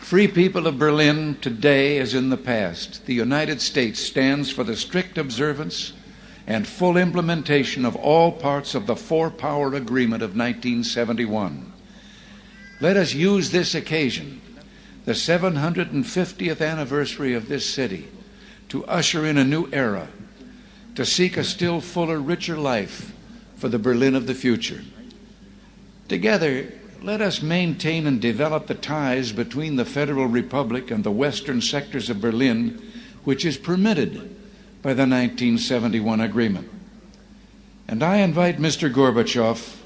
Free people of Berlin, today as in the past, the United States stands for the strict observance and full implementation of all parts of the Four-Power Agreement of 1971. Let us use this occasion, the 750th anniversary of this city, to usher in a new era, to seek a still fuller, richer life for the Berlin of the future. Together, let us maintain and develop the ties between the Federal Republic and the western sectors of Berlin, which is permitted by the 1971 agreement. And I invite Mr. Gorbachev,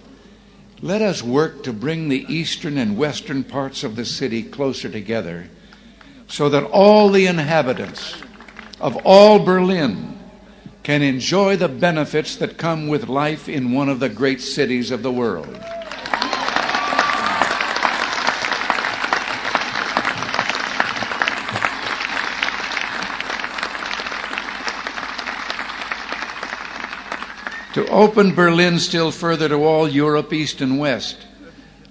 let us work to bring the eastern and western parts of the city closer together so that all the inhabitants of all Berlin can enjoy the benefits that come with life in one of the great cities of the world. To open Berlin still further to all Europe, East and West,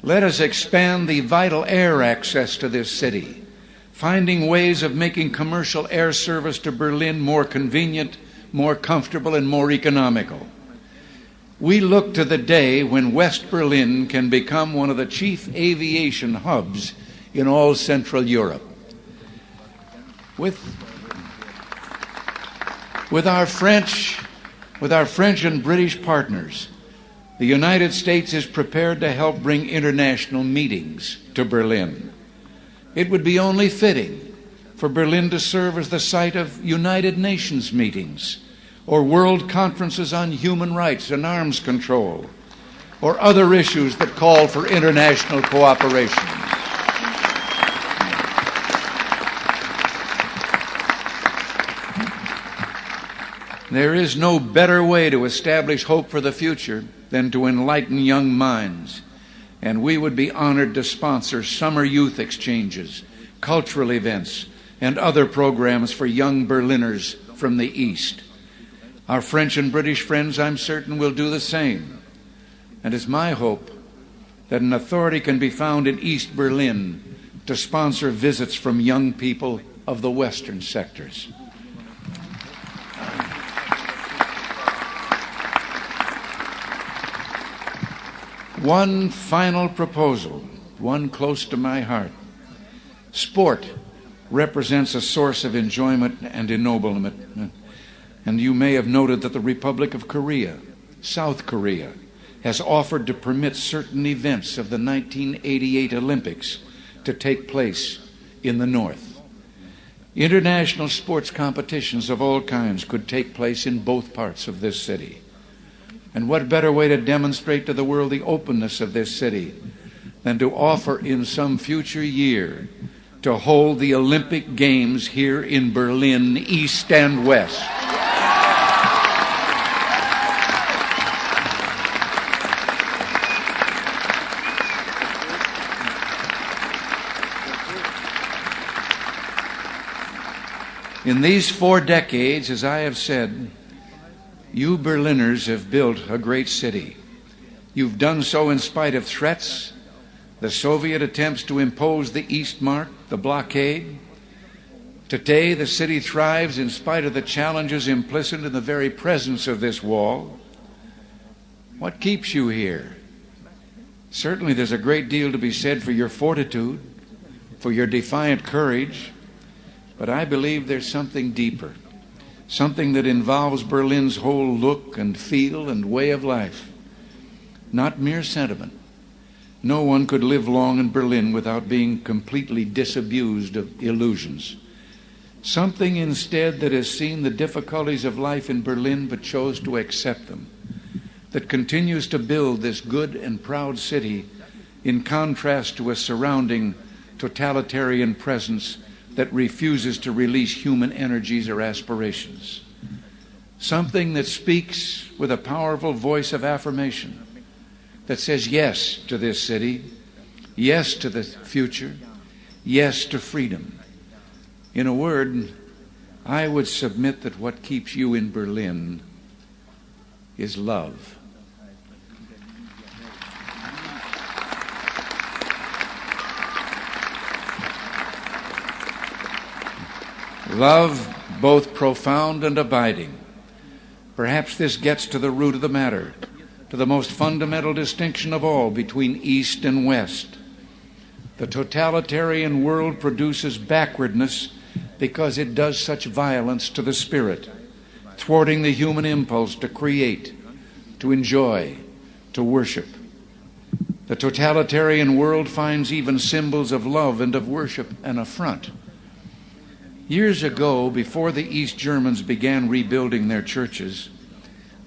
let us expand the vital air access to this city, finding ways of making commercial air service to Berlin more convenient, more comfortable, and more economical. We look to the day when West Berlin can become one of the chief aviation hubs in all Central Europe. With our French and British partners, the United States is prepared to help bring international meetings to Berlin. It would be only fitting for Berlin to serve as the site of United Nations meetings, or world conferences on human rights and arms control, or other issues that call for international cooperation. There is no better way to establish hope for the future than to enlighten young minds, and we would be honored to sponsor summer youth exchanges, cultural events, and other programs for young Berliners from the East. Our French and British friends, I'm certain, will do the same, and it's my hope that an authority can be found in East Berlin to sponsor visits from young people of the Western sectors. One final proposal, one close to my heart. Sport represents a source of enjoyment and ennoblement. And you may have noted that the Republic of Korea, South Korea, has offered to permit certain events of the 1988 Olympics to take place in the North. International sports competitions of all kinds could take place in both parts of this city. And what better way to demonstrate to the world the openness of this city than to offer in some future year to hold the Olympic Games here in Berlin, East and West. In these 4 decades, as I have said, you Berliners have built a great city. You've done so in spite of threats, the Soviet attempts to impose the Eastmark, the blockade. Today, the city thrives in spite of the challenges implicit in the very presence of this wall. What keeps you here? Certainly there's a great deal to be said for your fortitude, for your defiant courage, but I believe there's something deeper. Something that involves Berlin's whole look and feel and way of life. Not mere sentiment. No one could live long in Berlin without being completely disabused of illusions. Something instead that has seen the difficulties of life in Berlin but chose to accept them. That continues to build this good and proud city in contrast to a surrounding totalitarian presence that refuses to release human energies or aspirations. Something that speaks with a powerful voice of affirmation, that says yes to this city, yes to the future, yes to freedom. In a word, I would submit that what keeps you in Berlin is love. Love, both profound and abiding. Perhaps this gets to the root of the matter, to the most fundamental distinction of all between East and West. The totalitarian world produces backwardness because it does such violence to the spirit, thwarting the human impulse to create, to enjoy, to worship. The totalitarian world finds even symbols of love and of worship an affront. Years ago, before the East Germans began rebuilding their churches,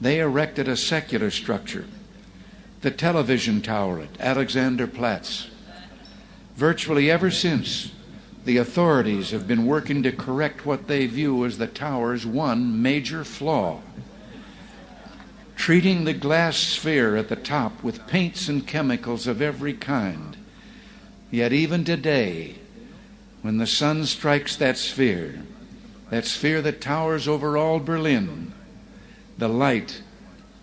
they erected a secular structure, the television tower at Alexanderplatz. Virtually ever since, the authorities have been working to correct what they view as the tower's one major flaw, treating the glass sphere at the top with paints and chemicals of every kind. Yet even today, when the sun strikes that sphere that towers over all Berlin, the light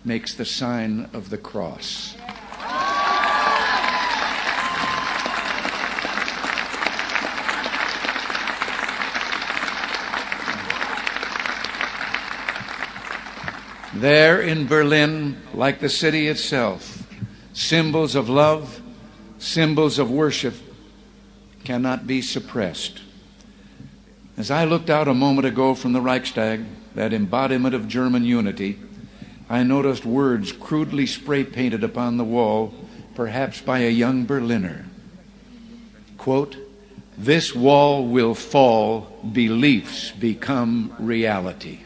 makes the sign of the cross. There in Berlin, like the city itself, symbols of love, symbols of worship cannot be suppressed. As I looked out a moment ago from the Reichstag, that embodiment of German unity, I noticed words crudely spray-painted upon the wall, perhaps by a young Berliner. Quote, "This wall will fall, beliefs become reality."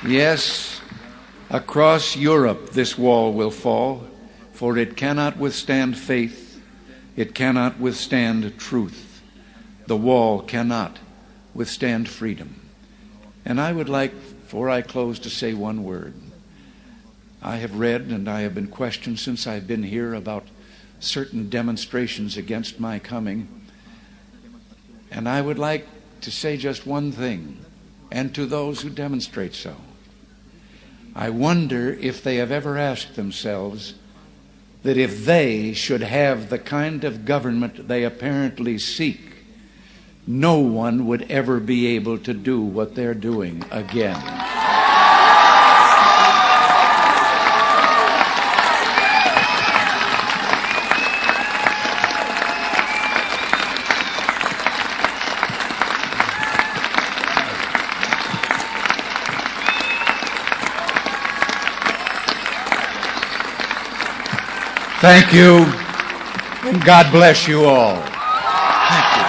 Yes, across Europe this wall will fall, for it cannot withstand faith, it cannot withstand truth. The wall cannot withstand freedom. And I would like, before I close, to say one word. I have read and I have been questioned since I've been here about certain demonstrations against my coming. And I would like to say just one thing, and to those who demonstrate so. I wonder if they have ever asked themselves that if they should have the kind of government they apparently seek, no one would ever be able to do what they're doing again. Thank you, and God bless you all. Thank you.